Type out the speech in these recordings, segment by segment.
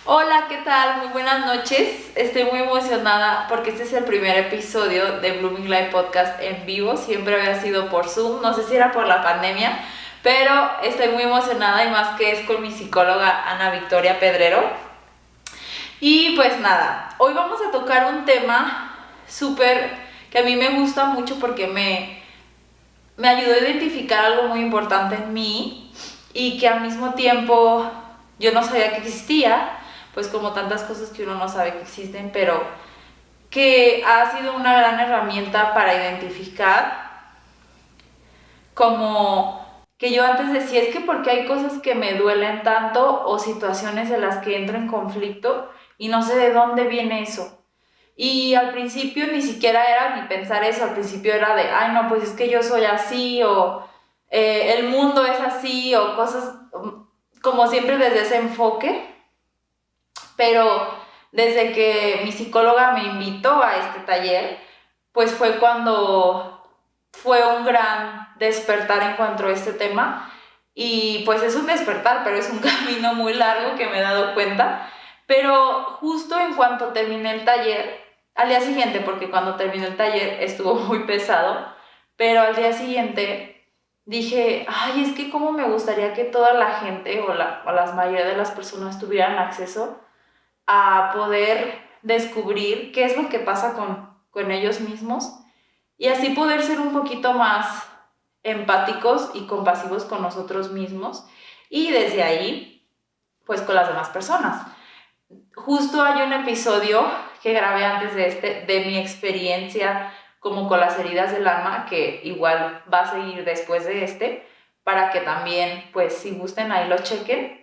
Hola, ¿qué tal? Muy buenas noches. Estoy muy emocionada porque este es el primer episodio de Blooming Live Podcast en vivo. Siempre había sido por Zoom, no sé si era por la pandemia, pero estoy muy emocionada y más que es con mi psicóloga Ana Victoria Pedrero. Y pues nada, hoy vamos a tocar un tema súper que a mí me gusta mucho porque me ayudó a identificar algo muy importante en mí y que al mismo tiempo yo no sabía que existía, pues como tantas cosas que uno no sabe que existen, pero que ha sido una gran herramienta para identificar como que yo antes decía, es que porque hay cosas que me duelen tanto o situaciones en las que entro en conflicto y no sé de dónde viene eso. Y al principio ni siquiera era ni pensar eso, al principio era de, ay no, pues es que yo soy así o el mundo es así o cosas como siempre desde ese enfoque, pero desde que mi psicóloga me invitó a este taller, pues fue cuando fue un gran despertar en cuanto a este tema y pues es un despertar, pero es un camino muy largo que me he dado cuenta, pero justo en cuanto terminé el taller, al día siguiente, porque cuando terminé el taller estuvo muy pesado, pero al día siguiente dije, ay, es que cómo me gustaría que toda la gente o la mayoría de las personas tuvieran acceso a poder descubrir qué es lo que pasa con ellos mismos y así poder ser un poquito más empáticos y compasivos con nosotros mismos y desde ahí, pues con las demás personas. Justo hay un episodio que grabé antes de de mi experiencia como con las heridas del alma, que igual va a seguir después de para que también, pues si gusten ahí lo chequen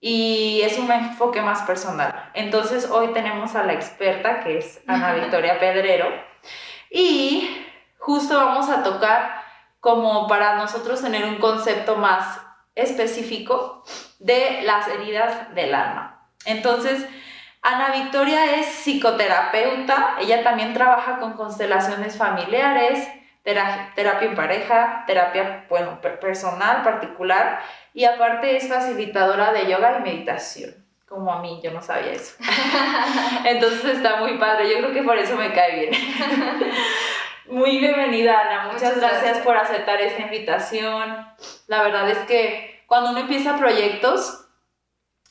y es un enfoque más personal. Entonces hoy tenemos a la experta que es Ana Victoria Pedrero y justo vamos a tocar como para nosotros tener un concepto más específico de las heridas del alma. Entonces, Ana Victoria es psicoterapeuta, ella también trabaja con constelaciones familiares, terapia en pareja, terapia, bueno, personal, particular, y aparte es facilitadora de yoga y meditación, como a mí, yo no sabía eso. Entonces está muy padre, yo creo que por eso me cae bien. Muy bienvenida, Ana, muchas gracias por aceptar esta invitación. La verdad es que cuando uno empieza proyectos,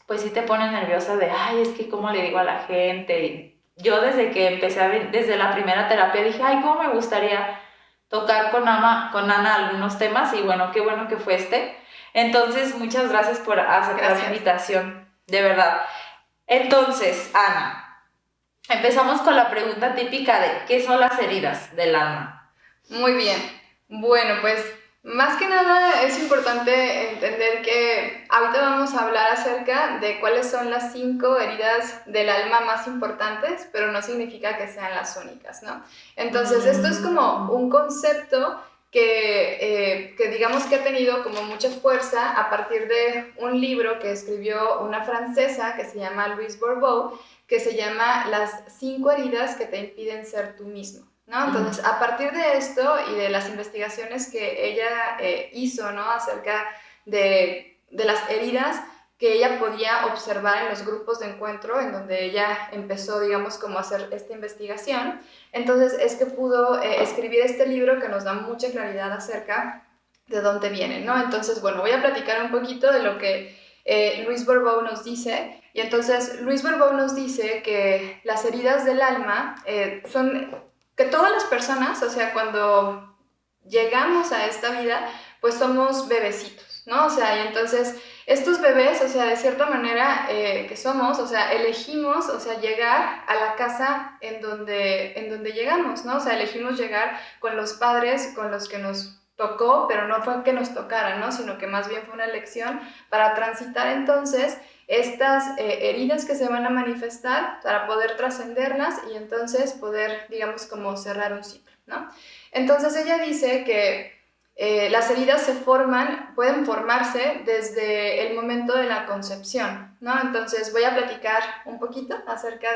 pues sí te pones nerviosa de, ay, es que cómo le digo a la gente. Y yo desde que empecé, desde la primera terapia, dije, ay, cómo me gustaría tocar con Ana algunos temas y qué bueno que fue Entonces, muchas gracias por aceptar la invitación, de verdad. Entonces, Ana, empezamos con la pregunta típica de ¿qué son las heridas del alma? Muy bien. Bueno, pues más que nada es importante entender que ahorita vamos a hablar acerca de cuáles son las 5 heridas del alma más importantes, pero no significa que sean las únicas, ¿no? Entonces, esto es como un concepto que digamos que ha tenido como mucha fuerza a partir de un libro que escribió una francesa que se llama Louise Bourbeau, que se llama Las 5 heridas que te impiden ser tú mismo, ¿no? Entonces, a partir de esto y de las investigaciones que ella hizo, ¿no? Acerca de las heridas que ella podía observar en los grupos de encuentro en donde ella empezó, digamos, como a hacer esta investigación, entonces es que pudo escribir este libro que nos da mucha claridad acerca de dónde viene, ¿no? Entonces, bueno, voy a platicar un poquito de lo que Louise Bourbeau nos dice. Y entonces Louise Bourbeau nos dice que las heridas del alma son que todas las personas, o sea, cuando llegamos a esta vida, pues somos bebecitos, ¿no? O sea, y entonces estos bebés, o sea, de cierta manera que somos, o sea, elegimos, o sea, llegar a la casa en donde llegamos, ¿no? O sea, elegimos llegar con los padres con los que nos tocó, pero no fue que nos tocaran, ¿no? Sino que más bien fue una elección para transitar entonces estas heridas que se van a manifestar para poder trascenderlas y entonces poder, digamos, como cerrar un ciclo, ¿no? Entonces ella dice que las heridas pueden formarse desde el momento de la concepción, ¿no? Entonces voy a platicar un poquito acerca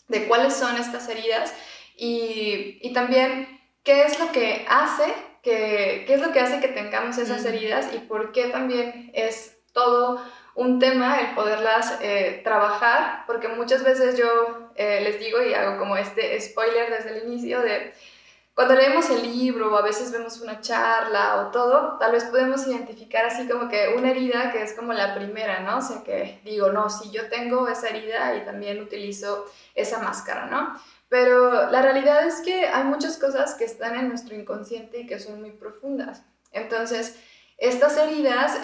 de cuáles son estas heridas y también qué es lo que hace qué es lo que hace que tengamos esas heridas y por qué también es todo un tema el poderlas trabajar, porque muchas veces yo les digo y hago como este spoiler desde el inicio de cuando leemos el libro o a veces vemos una charla o todo, tal vez podemos identificar así como que una herida que es como la primera, ¿no? O sea, que digo, no, sí, yo tengo esa herida y también utilizo esa máscara, ¿no? Pero la realidad es que hay muchas cosas que están en nuestro inconsciente y que son muy profundas. Entonces, estas heridas,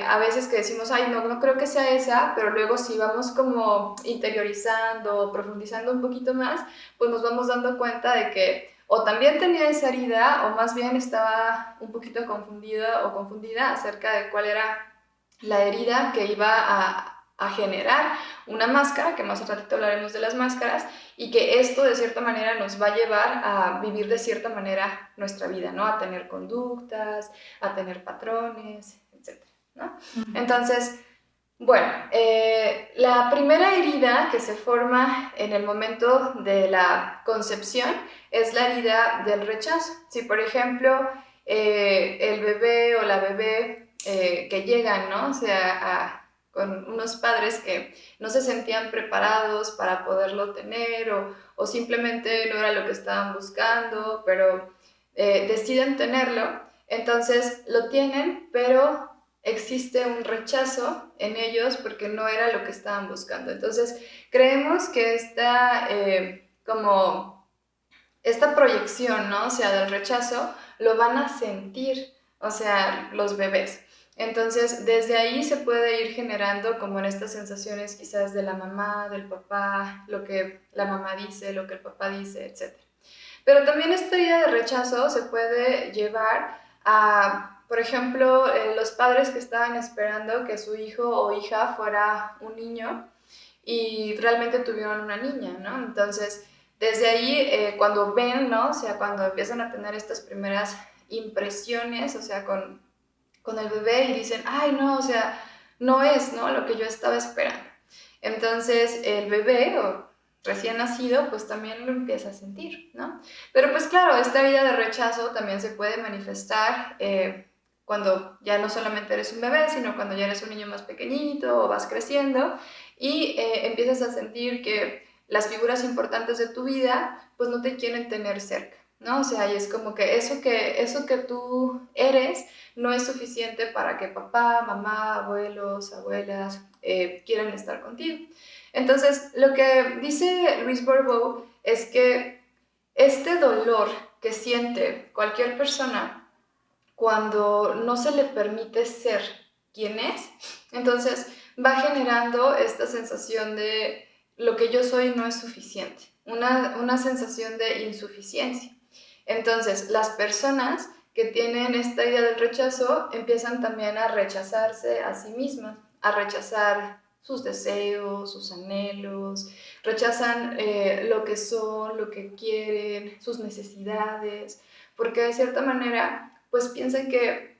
a veces que decimos, ay, no, no creo que sea esa, pero luego si vamos como interiorizando, profundizando un poquito más, pues nos vamos dando cuenta de que o también tenía esa herida o más bien estaba un poquito confundida o confundida acerca de cuál era la herida que iba a generar una máscara, que más a ratito hablaremos de las máscaras, y que esto de cierta manera nos va a llevar a vivir de cierta manera nuestra vida, ¿no? A tener conductas, a tener patrones, etcétera, ¿no? Entonces, bueno, la primera herida que se forma en el momento de la concepción es la herida del rechazo. Si, por ejemplo, el bebé o la bebé que llegan, ¿no? O sea, con unos padres que no se sentían preparados para poderlo tener o simplemente no era lo que estaban buscando, pero deciden tenerlo, entonces lo tienen, pero existe un rechazo en ellos porque no era lo que estaban buscando. Entonces, creemos que como esta proyección, ¿no? O sea, del rechazo, lo van a sentir, o sea, los bebés. Entonces, desde ahí se puede ir generando como en estas sensaciones quizás de la mamá, del papá, lo que la mamá dice, lo que el papá dice, etc. Pero también esta idea de rechazo se puede llevar a, por ejemplo, los padres que estaban esperando que su hijo o hija fuera un niño y realmente tuvieron una niña, ¿no? Entonces, desde ahí, cuando ven, ¿no? O sea, cuando empiezan a tener estas primeras impresiones, o sea, con el bebé y dicen, ay, no, o sea, no es, ¿no? Lo que yo estaba esperando. Entonces, el bebé o recién nacido, pues también lo empieza a sentir, ¿no? Pero pues claro, esta herida de rechazo también se puede manifestar cuando ya no solamente eres un bebé, sino cuando ya eres un niño más pequeñito o vas creciendo y empiezas a sentir que las figuras importantes de tu vida pues no te quieren tener cerca, ¿no? O sea, y es como que eso que tú eres no es suficiente para que papá, mamá, abuelos, abuelas quieran estar contigo. Entonces, lo que dice Luis Bourbeau es que este dolor que siente cualquier persona cuando no se le permite ser quien es, entonces va generando esta sensación de lo que yo soy no es suficiente, una sensación de insuficiencia. Entonces, las personas que tienen esta idea del rechazo empiezan también a rechazarse a sí mismas, a rechazar sus deseos, sus anhelos, rechazan lo que son, lo que quieren, sus necesidades, porque de cierta manera pues piensan que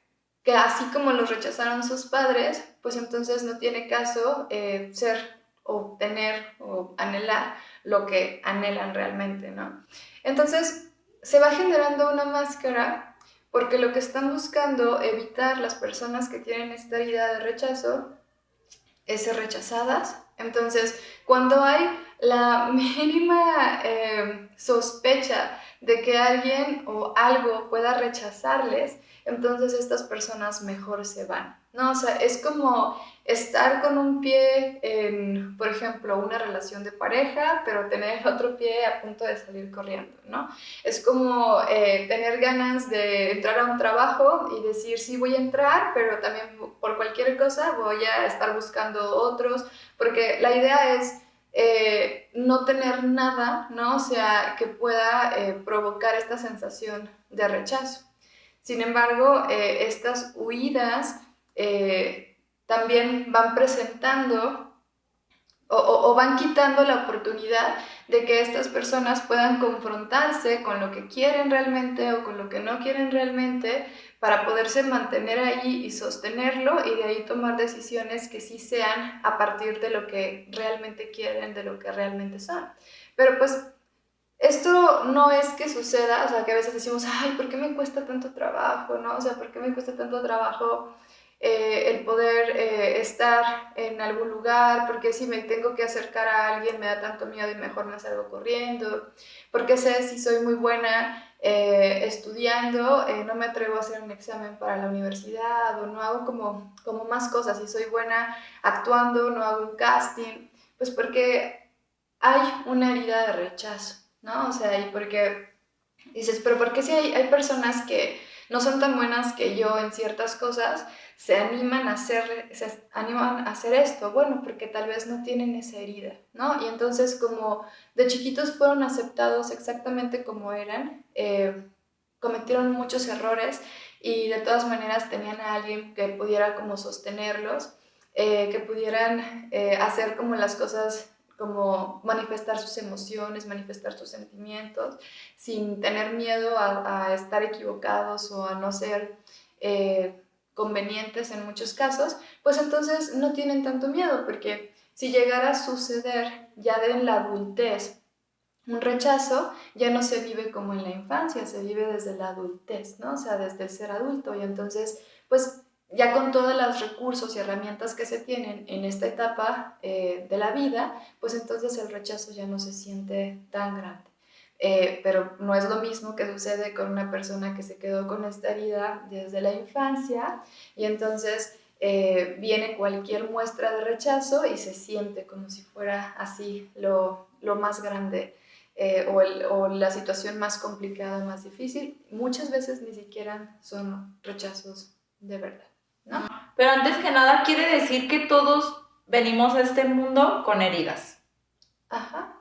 así como los rechazaron sus padres, pues entonces no tiene caso ser o tener o anhelar lo que anhelan realmente, ¿no? Entonces se va generando una máscara porque lo que están buscando evitar las personas que tienen esta herida de rechazo es ser rechazadas. Entonces, cuando hay la mínima sospecha de que alguien o algo pueda rechazarles, entonces estas personas mejor se van, ¿no? O sea, es como estar con un pie en, por ejemplo, una relación de pareja, pero tener el otro pie a punto de salir corriendo, ¿no? Es como tener ganas de entrar a un trabajo y decir, sí, voy a entrar, pero también por cualquier cosa voy a estar buscando otros, porque la idea es no tener nada, ¿no? O sea, que pueda provocar esta sensación de rechazo. Sin embargo, estas huidas también van presentando o van quitando la oportunidad de que estas personas puedan confrontarse con lo que quieren realmente o con lo que no quieren realmente para poderse mantener ahí y sostenerlo y de ahí tomar decisiones que sí sean a partir de lo que realmente quieren, de lo que realmente son. Pero pues esto no es que suceda, o sea, que a veces decimos, ay, ¿por qué me cuesta tanto trabajo? ¿No? O sea, ¿por qué me cuesta tanto trabajo el poder estar en algún lugar, porque si me tengo que acercar a alguien me da tanto miedo y mejor me salgo corriendo, porque sé si soy muy buena estudiando, no me atrevo a hacer un examen para la universidad o no hago como más cosas, si soy buena actuando, no hago un casting, pues porque hay una herida de rechazo, ¿no? O sea, y porque dices, pero ¿por qué si hay personas que no son tan buenas que yo en ciertas cosas se animan a hacer esto? Bueno, porque tal vez no tienen esa herida, ¿no? Y entonces como de chiquitos fueron aceptados exactamente como eran, cometieron muchos errores y de todas maneras tenían a alguien que pudiera como sostenerlos, que pudieran hacer como las cosas, como manifestar sus emociones, manifestar sus sentimientos, sin tener miedo a estar equivocados o a no ser convenientes en muchos casos, pues entonces no tienen tanto miedo, porque si llegara a suceder ya en la adultez un rechazo, ya no se vive como en la infancia, se vive desde la adultez, ¿no? O sea, desde el ser adulto, y entonces, pues ya con todos los recursos y herramientas que se tienen en esta etapa de la vida, pues entonces el rechazo ya no se siente tan grande. Pero no es lo mismo que sucede con una persona que se quedó con esta herida desde la infancia y entonces viene cualquier muestra de rechazo y se siente como si fuera así lo más grande o la situación más complicada, más difícil. Muchas veces ni siquiera son rechazos de verdad, ¿no? Pero antes que nada quiere decir que todos venimos a este mundo con heridas. Ajá.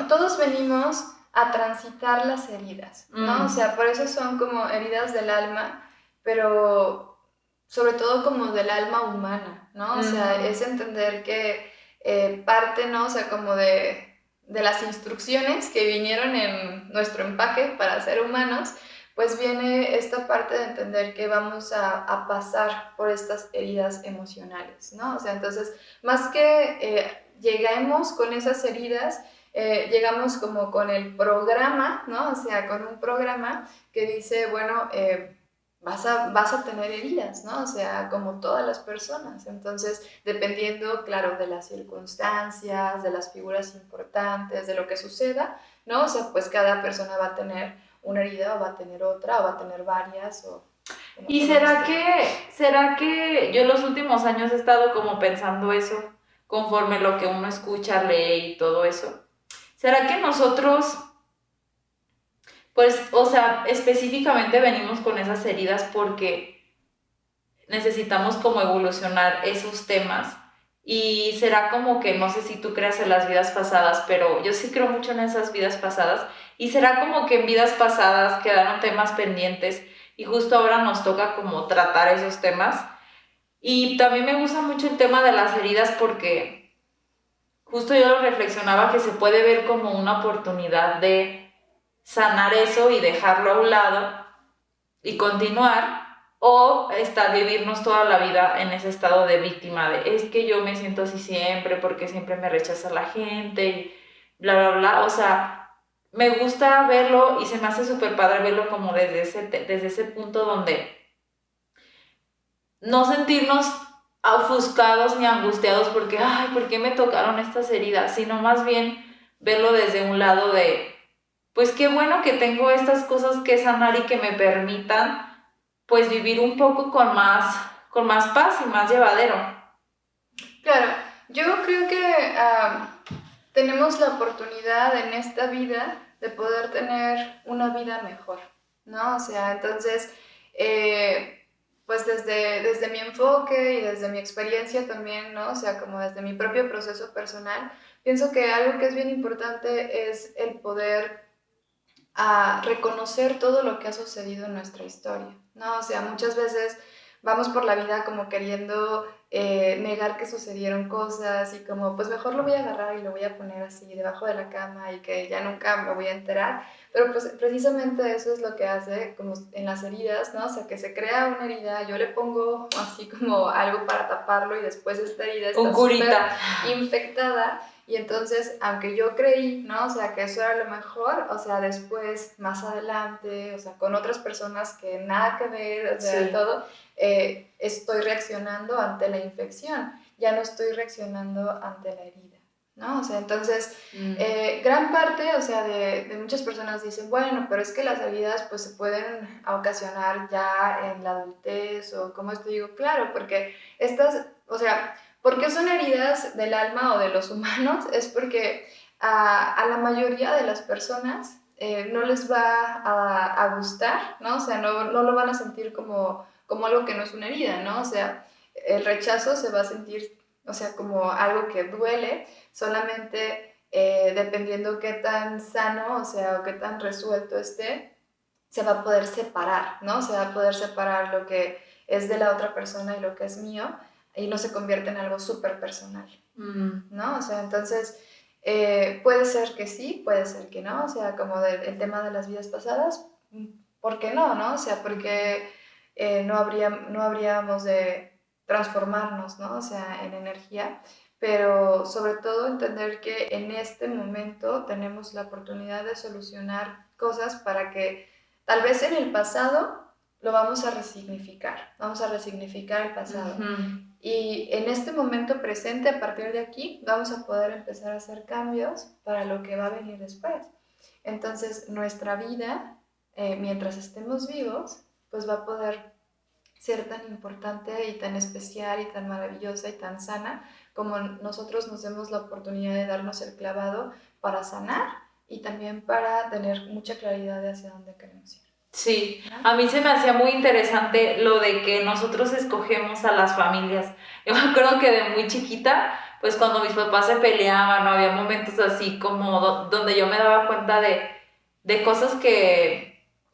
Todos venimos a transitar las heridas, ¿no? O sea, por eso son como heridas del alma, pero sobre todo como del alma humana, ¿no? O sea, es entender que parte, ¿no? O sea, como de las instrucciones que vinieron en nuestro empaque para ser humanos, pues viene esta parte de entender que vamos a pasar por estas heridas emocionales, ¿no? O sea, entonces, más que lleguemos con esas heridas, llegamos como con el programa, ¿no? O sea, con un programa que dice, bueno, vas a tener heridas, ¿no? O sea, como todas las personas. Entonces, dependiendo, claro, de las circunstancias, de las figuras importantes, de lo que suceda, ¿no? O sea, pues cada persona va a tener una herida o va a tener otra o va a tener varias o... ¿Y será que yo los últimos años he estado como pensando eso, conforme lo que uno escucha, lee y todo eso? ¿Será que nosotros, pues, o sea, específicamente venimos con esas heridas porque necesitamos como evolucionar esos temas? Y será como que, no sé si tú creas en las vidas pasadas, pero yo sí creo mucho en esas vidas pasadas. Y será como que en vidas pasadas quedaron temas pendientes y justo ahora nos toca como tratar esos temas. Y también me gusta mucho el tema de las heridas porque justo yo lo reflexionaba que se puede ver como una oportunidad de sanar eso y dejarlo a un lado y continuar, o vivirnos toda la vida en ese estado de víctima de es que yo me siento así siempre porque siempre me rechaza la gente y bla, bla, bla. O sea, me gusta verlo y se me hace súper padre verlo como desde ese punto donde no sentirnos ofuscados ni angustiados porque, ay, ¿por qué me tocaron estas heridas? Sino más bien verlo desde un lado de, pues qué bueno que tengo estas cosas que sanar y que me permitan, pues vivir un poco con más paz y más llevadero. Claro, yo creo que tenemos la oportunidad en esta vida de poder tener una vida mejor, ¿no? O sea, entonces, pues desde mi enfoque y desde mi experiencia también, ¿no? O sea, como desde mi propio proceso personal, pienso que algo que es bien importante es el poder reconocer todo lo que ha sucedido en nuestra historia, ¿no? O sea, muchas veces vamos por la vida como queriendo negar que sucedieron cosas y como, pues mejor lo voy a agarrar y lo voy a poner así debajo de la cama y que ya nunca me voy a enterar, pero pues precisamente eso es lo que hace como en las heridas, ¿no? O sea, que se crea una herida, yo le pongo así como algo para taparlo y después esta herida está súper infectada Y entonces, aunque yo creí, ¿no? O sea, que eso era lo mejor, o sea, después, más adelante, o sea, con otras personas que nada que ver, o sea, Sí. todo, estoy reaccionando ante la infección, ya no estoy reaccionando ante la herida, ¿no? O sea, entonces, gran parte, o sea, de muchas personas dicen, bueno, pero es que las heridas pues se pueden ocasionar ya en la adultez, o como esto digo, claro, porque estas, o sea, ¿por qué son heridas del alma o de los humanos? Es porque a la mayoría de las personas no les va a gustar, ¿no? O sea, no lo van a sentir como algo que no es una herida, ¿no? O sea, el rechazo se va a sentir, o sea, como algo que duele, solamente dependiendo qué tan sano, o sea, o qué tan resuelto esté, se va a poder separar, ¿no? Se va a poder separar lo que es de la otra persona y lo que es mío, y no se convierte en algo súper personal, ¿no? O sea, entonces, puede ser que sí, puede ser que no, o sea, como el tema de las vidas pasadas, ¿por qué no, no? O sea, porque no habríamos de transformarnos, ¿no? O sea, en energía, pero sobre todo entender que en este momento tenemos la oportunidad de solucionar cosas para que tal vez en el pasado lo vamos a resignificar el pasado. Y en este momento presente, a partir de aquí, vamos a poder empezar a hacer cambios para lo que va a venir después. Entonces, nuestra vida, mientras estemos vivos, pues va a poder ser tan importante y tan especial y tan maravillosa y tan sana como nosotros nos demos la oportunidad de darnos el clavado para sanar y también para tener mucha claridad de hacia dónde queremos ir. Sí, a mí se me hacía muy interesante lo de que nosotros escogemos a las familias. Yo me acuerdo que de muy chiquita, pues cuando mis papás se peleaban, no había momentos así como donde yo me daba cuenta de cosas que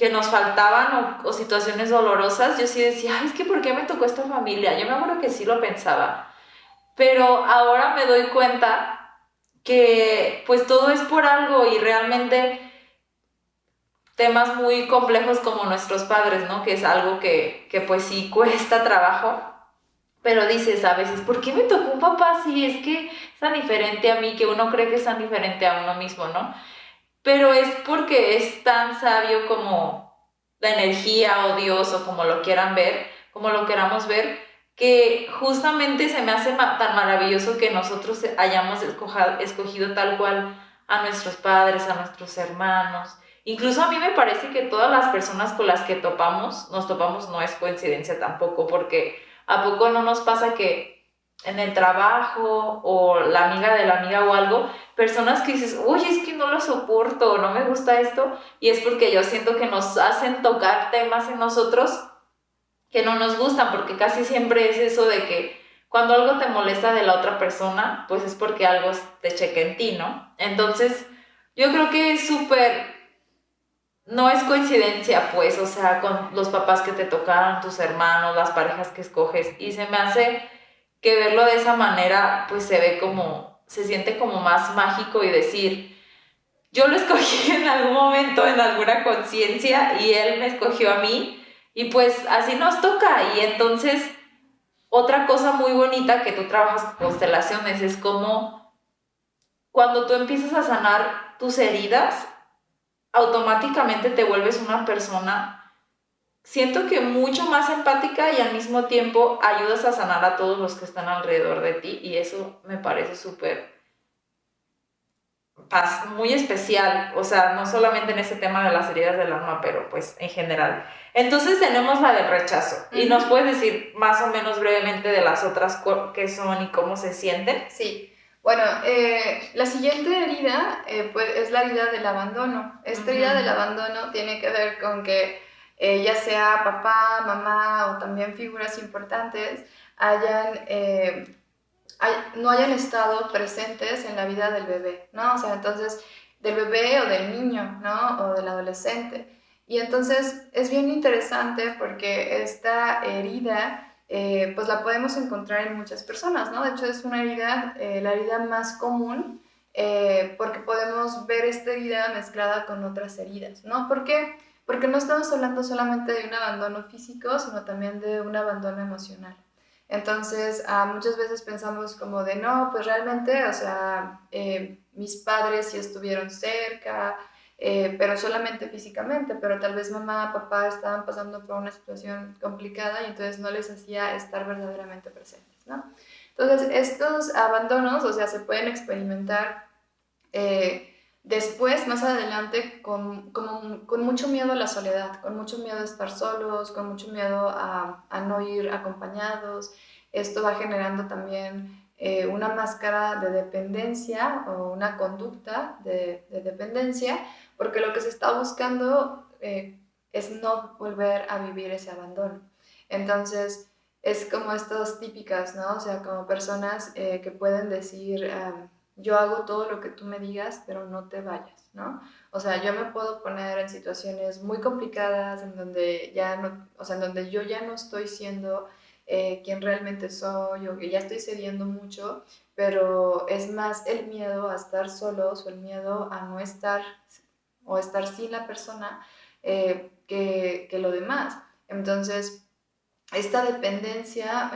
nos faltaban o situaciones dolorosas. Yo sí decía, ay, es que ¿por qué me tocó esta familia? Yo me acuerdo que sí lo pensaba, pero ahora me doy cuenta que pues todo es por algo y realmente temas muy complejos como nuestros padres, ¿no? Que es algo que pues sí cuesta trabajo, pero dices a veces, ¿por qué me tocó un papá así? Es que es tan diferente a mí, que uno cree que es tan diferente a uno mismo, ¿no? Pero es porque es tan sabio como la energía o Dios o como lo quieran ver, como lo queramos ver, que justamente se me hace tan maravilloso que nosotros hayamos escogido tal cual a nuestros padres, a nuestros hermanos. Incluso a mí me parece que todas las personas con las que nos topamos no es coincidencia tampoco, porque ¿a poco no nos pasa que en el trabajo o la amiga de la amiga o algo, personas que dices, oye, es que no lo soporto, no me gusta esto, y es porque yo siento que nos hacen tocar temas en nosotros que no nos gustan, porque casi siempre es eso de que cuando algo te molesta de la otra persona, pues es porque algo te checa en ti, ¿no? Entonces, yo creo que es súper, no es coincidencia, pues, o sea, con los papás que te tocaron, tus hermanos, las parejas que escoges, y se me hace que verlo de esa manera, pues se ve como, se siente como más mágico y decir, yo lo escogí en algún momento, en alguna conciencia, y él me escogió a mí, y pues así nos toca. Y entonces, otra cosa muy bonita que tú trabajas con constelaciones es como cuando tú empiezas a sanar tus heridas, automáticamente te vuelves una persona, siento que mucho más empática, y al mismo tiempo ayudas a sanar a todos los que están alrededor de ti, y eso me parece súper muy especial, o sea, no solamente en ese tema de las heridas del alma, pero pues en general. Entonces tenemos la del rechazo. ¿Y nos puedes decir más o menos brevemente de las otras qué son y cómo se sienten? Sí. Bueno, la siguiente herida pues, es la herida del abandono. Esta herida del abandono tiene que ver con que ya sea papá, mamá o también figuras importantes no hayan estado presentes en la vida del bebé, ¿no? O sea, entonces, del bebé o del niño, ¿no? O del adolescente. Y entonces es bien interesante porque esta herida, pues la podemos encontrar en muchas personas, ¿no? De hecho, es una herida, la herida más común, porque podemos ver esta herida mezclada con otras heridas, ¿no? ¿Por qué? Porque no estamos hablando solamente de un abandono físico, sino también de un abandono emocional. Entonces, muchas veces pensamos como de, no, pues realmente, o sea, mis padres sí estuvieron cerca, pero solamente físicamente, pero tal vez mamá, papá estaban pasando por una situación complicada y entonces no les hacía estar verdaderamente presentes, ¿no? Entonces, estos abandonos, o sea, se pueden experimentar después, más adelante, con mucho miedo a la soledad, con mucho miedo a estar solos, con mucho miedo a no ir acompañados. Esto va generando también una máscara de dependencia o una conducta de dependencia, porque lo que se está buscando es no volver a vivir ese abandono. Entonces, es como estas típicas, ¿no? O sea, como personas que pueden decir, yo hago todo lo que tú me digas, pero no te vayas, ¿no? O sea, yo me puedo poner en situaciones muy complicadas en donde ya no, o sea, en donde yo ya no estoy siendo quien realmente soy o que ya estoy cediendo mucho, pero es más el miedo a estar solos o el miedo a no estar o estar sin la persona que lo demás. Entonces, esta dependencia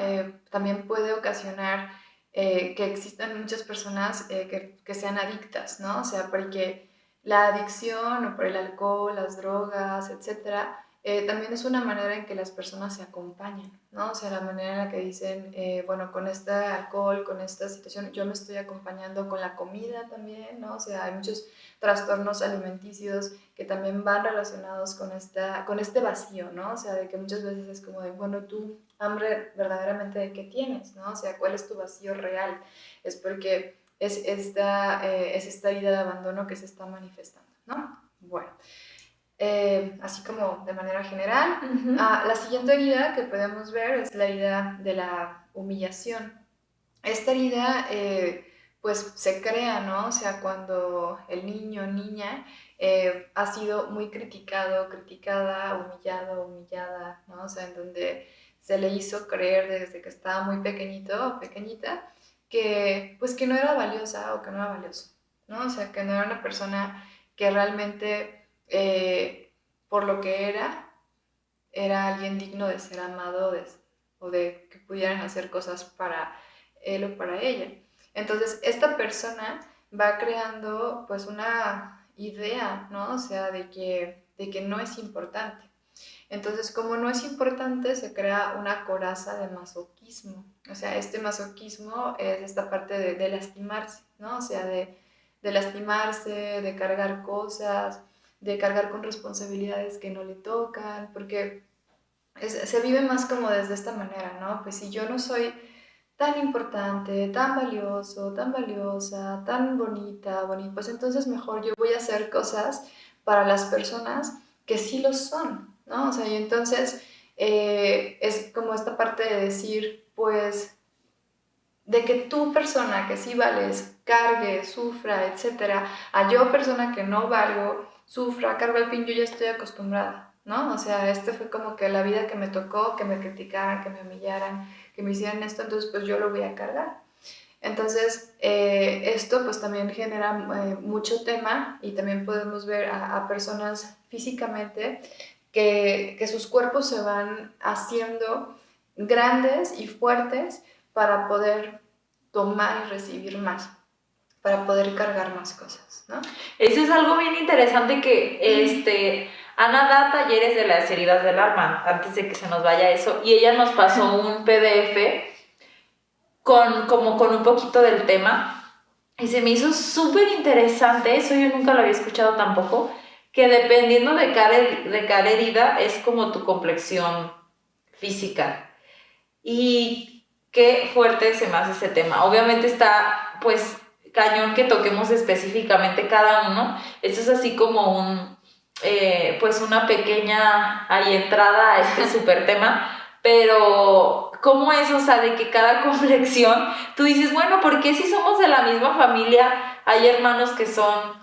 también puede ocasionar que existan muchas personas que sean adictas, ¿no? O sea, porque la adicción o por el alcohol, las drogas, etcétera, también es una manera en que las personas se acompañan, ¿no? O sea, la manera en la que dicen, bueno, con este alcohol, con esta situación, yo me estoy acompañando con la comida también, ¿no? O sea, hay muchos trastornos alimenticios que también van relacionados con este vacío, ¿no? O sea, de que muchas veces es como de, bueno, tú, hambre verdaderamente de qué tienes, ¿no? O sea, ¿cuál es tu vacío real? Es porque es esta herida de abandono que se está manifestando, ¿no? Bueno, así como de manera general. La siguiente herida que podemos ver es la herida de la humillación. Esta herida pues se crea, ¿no? O sea, cuando el niño o niña ha sido muy criticado, criticada, humillado, humillada, ¿no? O sea, en donde se le hizo creer desde que estaba muy pequeñito o pequeñita que pues que no era valiosa o que no era valioso, ¿no? O sea, que no era una persona que realmente por lo que era alguien digno de ser amado o de que pudieran hacer cosas para él o para ella. Entonces, esta persona va creando pues una idea, ¿no? O sea, de que no es importante. Entonces, como no es importante, se crea una coraza de masoquismo. O sea, este masoquismo es esta parte de lastimarse, ¿no? O sea, de lastimarse, de cargar cosas, de cargar con responsabilidades que no le tocan, porque se vive más como desde esta manera, ¿no? Pues si yo no soy tan importante, tan valioso, tan valiosa, tan bonita, bonita, pues entonces mejor yo voy a hacer cosas para las personas que sí lo son, ¿no? O sea, y entonces es como esta parte de decir, pues, de que tú persona que sí vales, cargue, sufra, etcétera, a yo persona que no valgo, sufra, cargo, al fin yo ya estoy acostumbrada, ¿no? O sea, este fue como que la vida que me tocó, que me criticaran, que me humillaran, que me hicieran esto, entonces pues yo lo voy a cargar. Entonces, esto pues también genera mucho tema y también podemos ver a personas físicamente que sus cuerpos se van haciendo grandes y fuertes para poder tomar y recibir más, para poder cargar más cosas, ¿no? Eso es algo bien interesante que Ana da talleres de las heridas del alma, antes de que se nos vaya eso, y ella nos pasó un PDF como con un poquito del tema, y se me hizo súper interesante, eso yo nunca lo había escuchado tampoco, que dependiendo de cada herida es como tu complexión física. Y qué fuerte se me hace este tema. Obviamente está, pues, cañón que toquemos específicamente cada uno. Esto es así como pues una pequeña ahí entrada a este súper tema, pero ¿cómo es? O sea, de que cada complexión, tú dices, bueno, ¿por qué si somos de la misma familia hay hermanos que son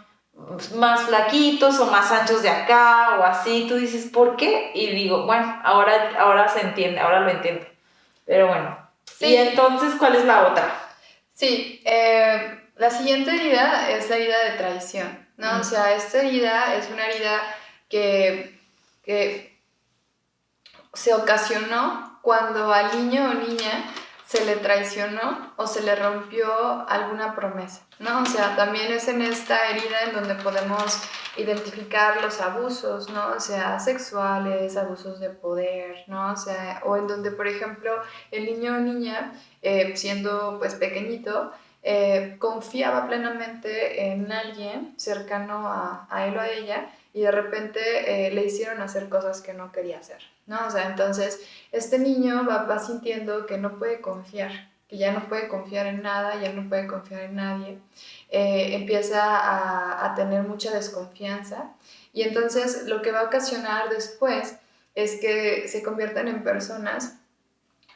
más flaquitos o más anchos de acá o así? Tú dices, ¿por qué? Y digo, bueno, ahora se entiende, ahora lo entiendo. Pero bueno, sí. ¿Y entonces cuál es la otra? Sí, la siguiente herida es la herida de traición, ¿no? O sea, esta herida es una herida que se ocasionó cuando al niño o niña se le traicionó o se le rompió alguna promesa, ¿no? O sea, también es en esta herida en donde podemos identificar los abusos, ¿no? O sea, sexuales, abusos de poder, ¿no? O sea, o en donde, por ejemplo, el niño o niña, siendo pues pequeñito, confiaba plenamente en alguien cercano a él o a ella y de repente le hicieron hacer cosas que no quería hacer, ¿no? O sea, entonces este niño va sintiendo que no puede confiar, que ya no puede confiar en nada, ya no puede confiar en nadie, empieza a tener mucha desconfianza y entonces lo que va a ocasionar después es que se conviertan en personas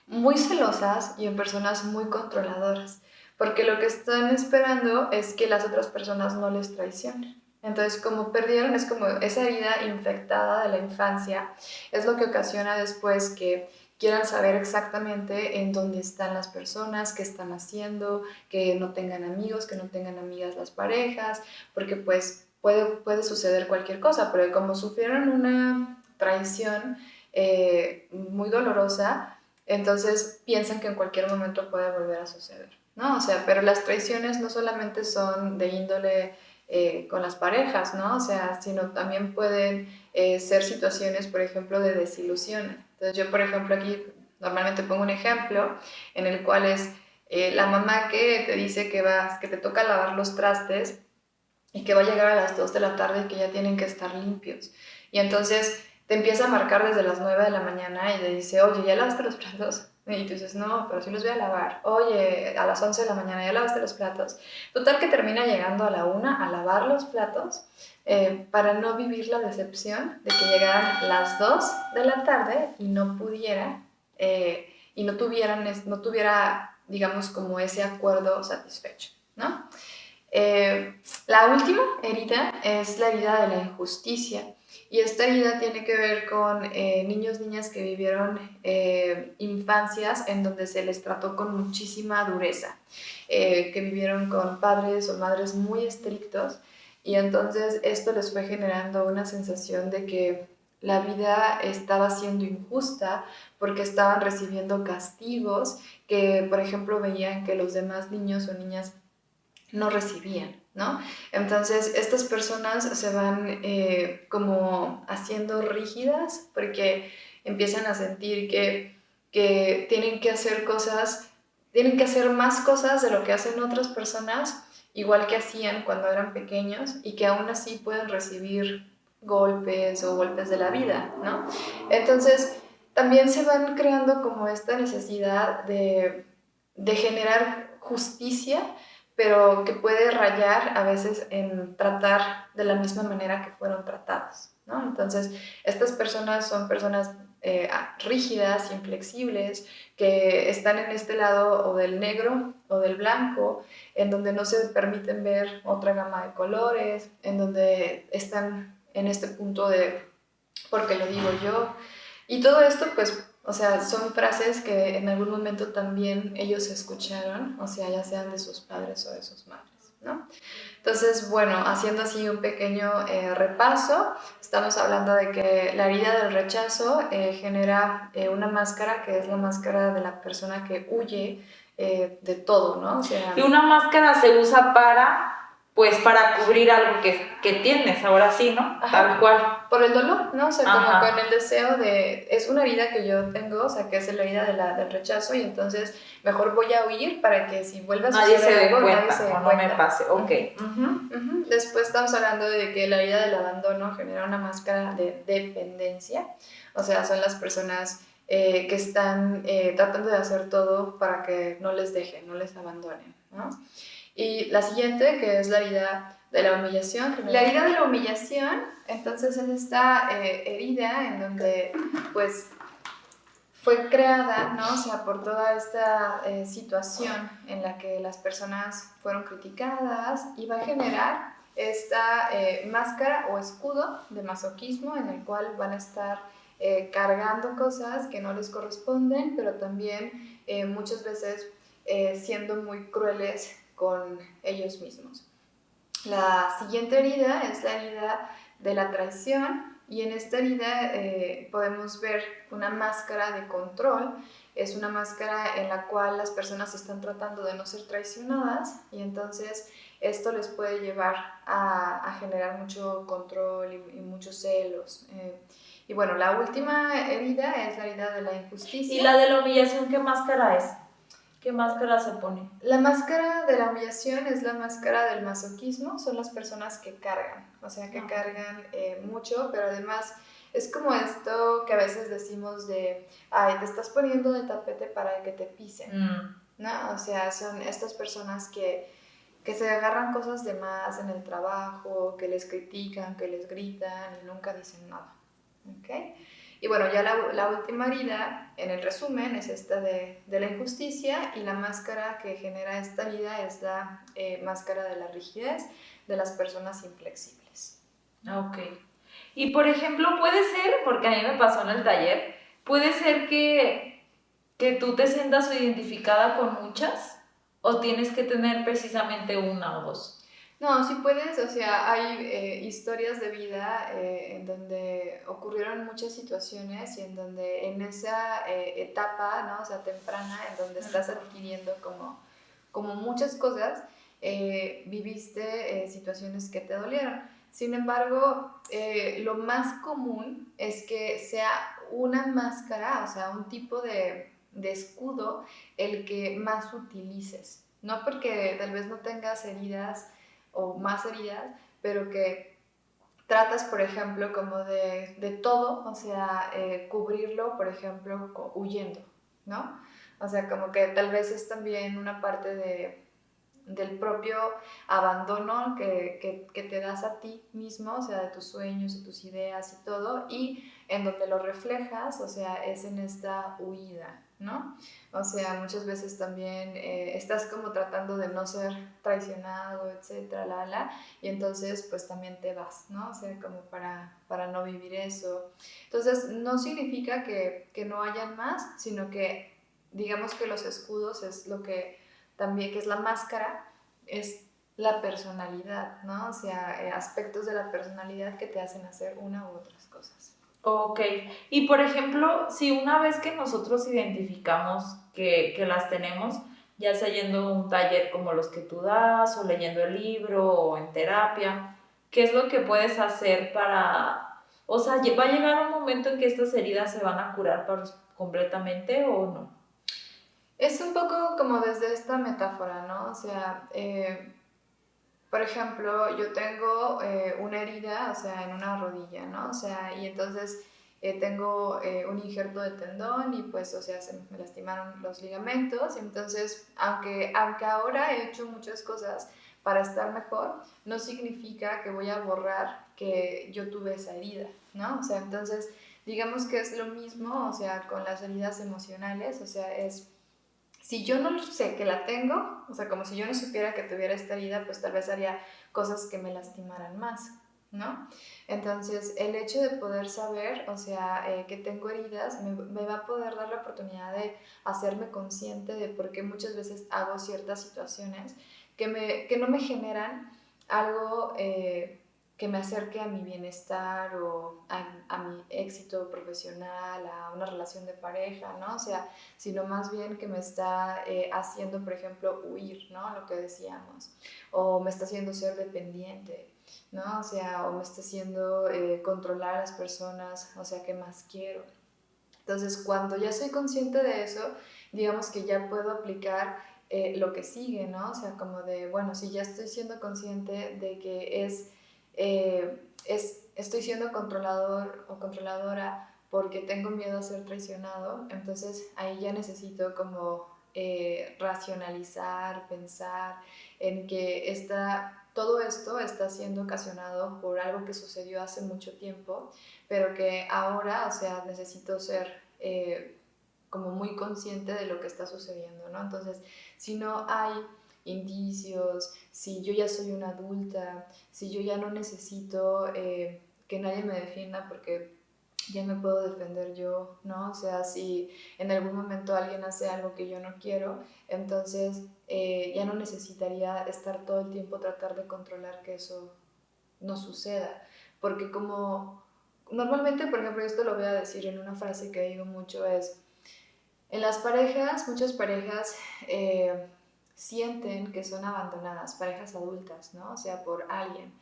muy celosas y en personas muy controladoras, porque lo que están esperando es que las otras personas no les traicionen. Entonces, como perdieron, es como esa herida infectada de la infancia, es lo que ocasiona después que quieran saber exactamente en dónde están las personas, qué están haciendo, que no tengan amigos, que no tengan amigas las parejas, porque pues puede suceder cualquier cosa, pero como sufrieron una traición muy dolorosa, entonces piensan que en cualquier momento puede volver a suceder, ¿no? O sea, pero las traiciones no solamente son de índole con las parejas, ¿no? O sea, sino también pueden ser situaciones, por ejemplo, de desilusión. Entonces yo, por ejemplo, aquí normalmente pongo un ejemplo en el cual es la mamá que te dice que te toca lavar los trastes y que va a llegar a las 2 de la tarde y que ya tienen que estar limpios. Y entonces te empieza a marcar desde las 9 de la mañana y te dice, oye, ¿ya lavaste los platos? Y tú dices, no, pero sí los voy a lavar. Oye, a las 11 de la mañana, ¿ya lavaste los platos? Total que termina llegando a la 1 a lavar los platos para no vivir la decepción de que llegaran las 2 de la tarde y no pudiera, y no tuviera, digamos, como ese acuerdo satisfecho, ¿no? La última herida es la herida de la injusticia y esta herida tiene que ver con niños, niñas que vivieron infancias en donde se les trató con muchísima dureza, que vivieron con padres o madres muy estrictos y entonces esto les fue generando una sensación de que la vida estaba siendo injusta porque estaban recibiendo castigos que, por ejemplo, veían que los demás niños o niñas no recibían, ¿no? Entonces estas personas se van como haciendo rígidas porque empiezan a sentir que tienen que hacer cosas, tienen que hacer más cosas de lo que hacen otras personas, igual que hacían cuando eran pequeños y que aún así pueden recibir golpes o golpes de la vida, ¿no? Entonces también se van creando como esta necesidad de generar justicia pero que puede rayar a veces en tratar de la misma manera que fueron tratados, ¿no? Entonces, estas personas son personas rígidas, inflexibles, que están en este lado o del negro o del blanco, en donde no se permiten ver otra gama de colores, en donde están en este punto de porque lo digo yo. Y todo esto, pues, o sea, son frases que en algún momento también ellos escucharon, o sea, ya sean de sus padres o de sus madres, ¿no? Entonces, bueno, haciendo así un pequeño repaso, estamos hablando de que la herida del rechazo genera una máscara que es la máscara de la persona que huye de todo, ¿no? O sea, Y una máscara se usa pues para cubrir algo que tienes, ahora sí, ¿no? Ajá. Tal cual. Por el dolor, ¿no? O sea, como Ajá. con el deseo de... Es una herida que yo tengo, o sea, que es la herida del rechazo y entonces mejor voy a huir para que si vuelve a Nadie se suceder dé algo, cuenta, nadie se dé o no cuenta. me pase, ok. Después estamos hablando de que la herida del abandono genera una máscara de dependencia, o sea, son las personas que están tratando de hacer todo para que no les dejen, no les abandonen, ¿no? Y la siguiente, que es la herida de la humillación. La herida de la humillación, entonces, es esta herida en donde, pues, fue creada, ¿no? O sea, por toda esta situación en la que las personas fueron criticadas y va a generar esta máscara o escudo de masoquismo en el cual van a estar cargando cosas que no les corresponden, pero también muchas veces siendo muy crueles con ellos mismos. La siguiente herida es la herida de la traición Y en esta herida podemos ver una máscara de control. Es una máscara en la cual las personas están tratando de no ser traicionadas y entonces esto les puede llevar a generar mucho control y muchos celos. Y bueno, la última herida es la herida de la injusticia. ¿Y la de la humillación qué máscara es? ¿Qué máscara se pone? La máscara de la humillación es la máscara del masoquismo, son las personas que cargan, o sea, que cargan mucho, pero además es como esto que a veces decimos de, ay, te estás poniendo de tapete para que te pisen, ¿no? O sea, son estas personas que se agarran cosas de más en el trabajo, que les critican, que les gritan y nunca dicen nada, ¿ok? Y bueno, ya la última herida, en el resumen, es esta de la injusticia y la máscara que genera esta herida es la máscara de la rigidez de las personas inflexibles. Ok. Y por ejemplo, puede ser, porque a mí me pasó en el taller, puede ser que tú te sientas identificada con muchas o tienes que tener precisamente una o dos. No, sí puedes, o sea, hay historias de vida en donde ocurrieron muchas situaciones y en donde en esa etapa, ¿no? O sea, temprana, en donde estás adquiriendo como muchas cosas, viviste situaciones que te dolieron. Sin embargo, lo más común es que sea una máscara, o sea, un tipo de escudo el que más utilices. No porque tal vez no tengas heridas o más heridas, pero que tratas, por ejemplo, como de todo, o sea, cubrirlo, por ejemplo, huyendo, ¿no? O sea, como que tal vez es también una parte del propio abandono que te das a ti mismo, o sea, de tus sueños, de tus ideas y todo, y en donde lo reflejas, o sea, es en esta huida, ¿no? O sea, muchas veces también estás como tratando de no ser traicionado, etcétera, y entonces pues también te vas, ¿no? O sea, como para no vivir eso. Entonces, no significa que no hayan más, sino que digamos que los escudos es lo que también, que es la máscara, es la personalidad, ¿no? O sea, aspectos de la personalidad que te hacen hacer una u otras cosas. Ok, y por ejemplo, si una vez que nosotros identificamos que las tenemos, ya sea yendo a un taller como los que tú das, o leyendo el libro, o en terapia, ¿qué es lo que puedes hacer para, o sea, va a llegar un momento en que estas heridas se van a curar completamente o no? Es un poco como desde esta metáfora, ¿no? O sea, por ejemplo, yo tengo una herida, o sea, en una rodilla, ¿no? O sea, y entonces tengo un injerto de tendón y pues, o sea, se me lastimaron los ligamentos. Y entonces, aunque ahora he hecho muchas cosas para estar mejor, no significa que voy a borrar que yo tuve esa herida, ¿no? O sea, entonces, digamos que es lo mismo, o sea, con las heridas emocionales, o sea, es si yo no sé que la tengo, o sea, como si yo no supiera que tuviera esta herida, pues tal vez haría cosas que me lastimaran más, ¿no? Entonces, el hecho de poder saber, o sea, que tengo heridas, me va a poder dar la oportunidad de hacerme consciente de por qué muchas veces hago ciertas situaciones que no me generan algo que me acerque a mi bienestar o a mi éxito profesional, a una relación de pareja, ¿no? O sea, sino más bien que me está haciendo, por ejemplo, huir, ¿no? Lo que decíamos, o me está haciendo ser dependiente, ¿no? O sea, o me está haciendo controlar a las personas, o sea, ¿qué más quiero? Entonces, cuando ya soy consciente de eso, digamos que ya puedo aplicar lo que sigue, ¿no? O sea, como de, bueno, si ya estoy siendo consciente de que estoy siendo controlador o controladora porque tengo miedo a ser traicionado, entonces ahí ya necesito como racionalizar, pensar en que todo esto está siendo ocasionado por algo que sucedió hace mucho tiempo, pero que ahora, o sea, necesito ser como muy consciente de lo que está sucediendo, ¿no? Entonces, si no hay indicios, si yo ya soy una adulta, si yo ya no necesito que nadie me defienda porque ya me puedo defender yo, ¿no? O sea, si en algún momento alguien hace algo que yo no quiero, entonces ya no necesitaría estar todo el tiempo tratar de controlar que eso no suceda, porque como Normalmente, por ejemplo, esto lo voy a decir en una frase que digo mucho, es, en las parejas, muchas parejas sienten que son abandonadas, parejas adultas, ¿no? O sea, por alguien.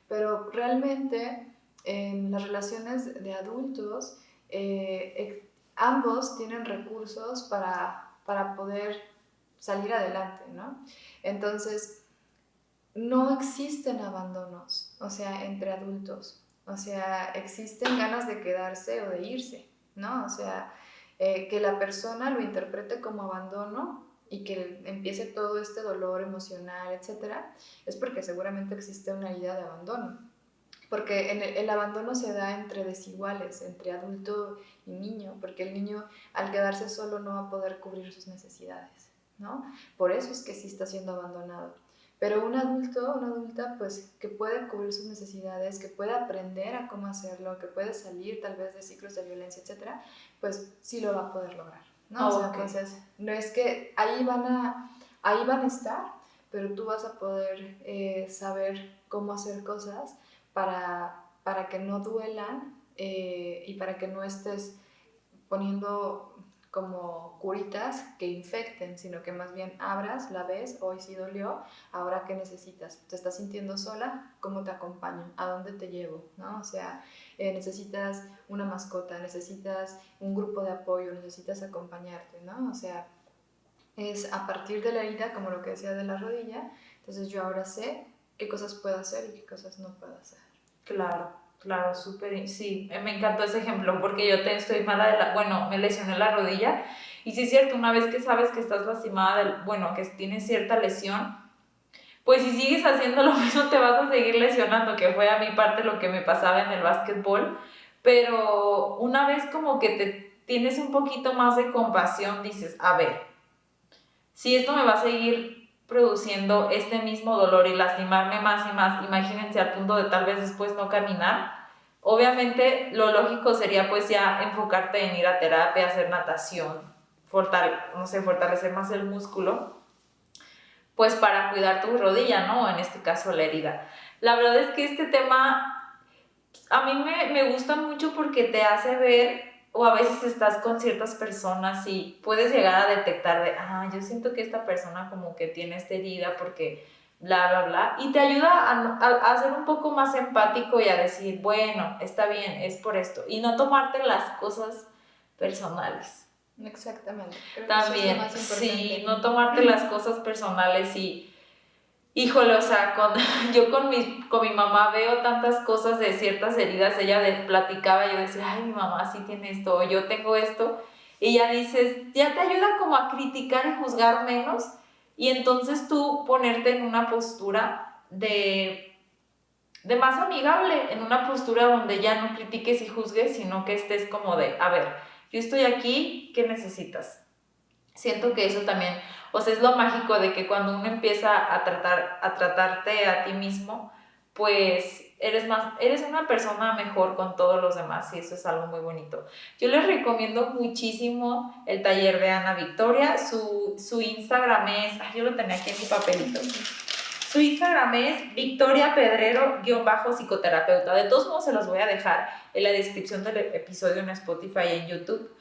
Pero realmente en las relaciones de adultos, ambos tienen recursos para poder salir adelante, ¿no? Entonces, no existen abandonos, o sea, entre adultos. O sea, existen ganas de quedarse o de irse, ¿no? O sea, que la persona lo interprete como abandono y que empiece todo este dolor emocional, etcétera, es porque seguramente existe una herida de abandono. Porque el abandono se da entre desiguales, entre adulto y niño, porque el niño al quedarse solo no va a poder cubrir sus necesidades, ¿no? Por eso es que sí está siendo abandonado. Pero un adulto, una adulta, pues que puede cubrir sus necesidades, que puede aprender a cómo hacerlo, que puede salir tal vez de ciclos de violencia, etcétera, pues sí lo va a poder lograr, ¿no? O sea, entonces, no es que ahí van a estar, pero tú vas a poder saber cómo hacer cosas para que no duelan y para que no estés poniendo como curitas que infecten, sino que más bien abras, la ves, hoy sí dolió, ahora qué necesitas, te estás sintiendo sola, ¿cómo te acompaño? ¿A dónde te llevo? ¿No? O sea, necesitas una mascota, necesitas un grupo de apoyo, necesitas acompañarte, ¿no? O sea, es a partir de la herida, como lo que decía de la rodilla, entonces yo ahora sé qué cosas puedo hacer y qué cosas no puedo hacer. Claro, claro, súper, sí, me encantó ese ejemplo porque yo estoy mala bueno, me lesioné la rodilla y sí es cierto, una vez que sabes que estás lastimada, bueno, que tienes cierta lesión, pues si sigues haciendo lo mismo te vas a seguir lesionando, que fue a mi parte lo que me pasaba en el básquetbol, pero una vez como que te tienes un poquito más de compasión, dices, a ver, si esto me va a seguir produciendo este mismo dolor y lastimarme más y más, imagínense al punto de tal vez después no caminar, obviamente lo lógico sería pues ya enfocarte en ir a terapia, hacer natación, fortalecer más el músculo, pues para cuidar tu rodilla, ¿no? En este caso la herida. La verdad es que este tema a mí me gusta mucho porque te hace ver, o a veces estás con ciertas personas y puedes llegar a detectar de, yo siento que esta persona como que tiene esta herida porque bla, bla, bla, y te ayuda a ser un poco más empático y a decir, bueno, está bien, es por esto, y no tomarte las cosas personales. Exactamente. Creo que También, eso es lo más importante. sí, no tomarte las cosas personales y híjole, o sea, yo con mi mamá veo tantas cosas de ciertas heridas, ella platicaba y yo decía, ay, mi mamá sí tiene esto, o yo tengo esto, y ya dices, ya te ayuda como a criticar y juzgar menos, y entonces tú ponerte en una postura de más amigable, en una postura donde ya no critiques y juzgues, sino que estés como de, a ver, yo estoy aquí, ¿qué necesitas? Siento que eso también, o sea, es lo mágico de que cuando uno empieza a tratarte a ti mismo, pues eres una persona mejor con todos los demás y eso es algo muy bonito. Yo les recomiendo muchísimo el taller de Ana Victoria, su Instagram es, yo lo tenía aquí en mi papelito. Su Instagram es Victoria Pedrero-psicoterapeuta. De todos modos se los voy a dejar en la descripción del episodio en Spotify y en YouTube.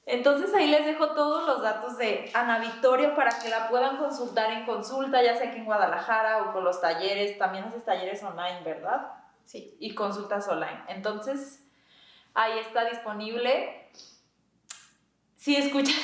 Entonces ahí les dejo todos los datos de Ana Victoria para que la puedan consultar en consulta, ya sea aquí en Guadalajara o con los talleres. También haces talleres online, ¿verdad? Sí. Y consultas online. Entonces ahí está disponible. Si escuchas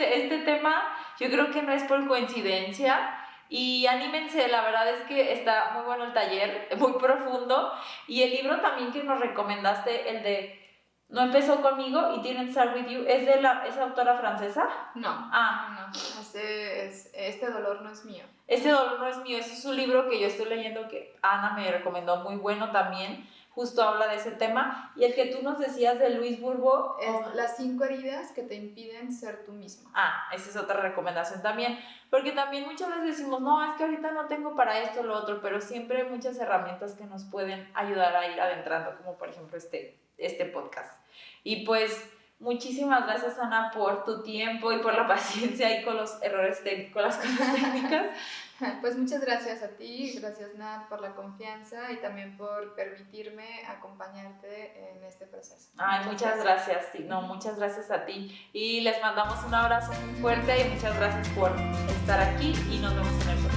este tema, yo creo que no es por coincidencia. Y anímense, la verdad es que está muy bueno el taller, muy profundo. Y el libro también que nos recomendaste, el de No empezó conmigo y Didn't Start With You, ¿es de esa autora francesa? No. No. Este dolor no es mío. Este dolor no es mío, ese es un libro que yo estoy leyendo que Ana me recomendó, muy bueno también. Justo habla de ese tema. Y el que tú nos decías de Luis Burbo es las 5 heridas que te impiden ser tú mismo. Esa es otra recomendación también, porque también muchas veces decimos, no, es que ahorita no tengo para esto o lo otro, pero siempre hay muchas herramientas que nos pueden ayudar a ir adentrando, como por ejemplo este podcast. Y pues Muchísimas gracias, Ana, por tu tiempo y por la paciencia y con los errores técnicos, las cosas técnicas. Pues muchas gracias a ti, gracias Nat por la confianza y también por permitirme acompañarte en este proceso. Ay, muchas gracias. Sí, no, muchas gracias a ti. Y les mandamos un abrazo muy fuerte y muchas gracias por estar aquí y nos vemos en el próximo.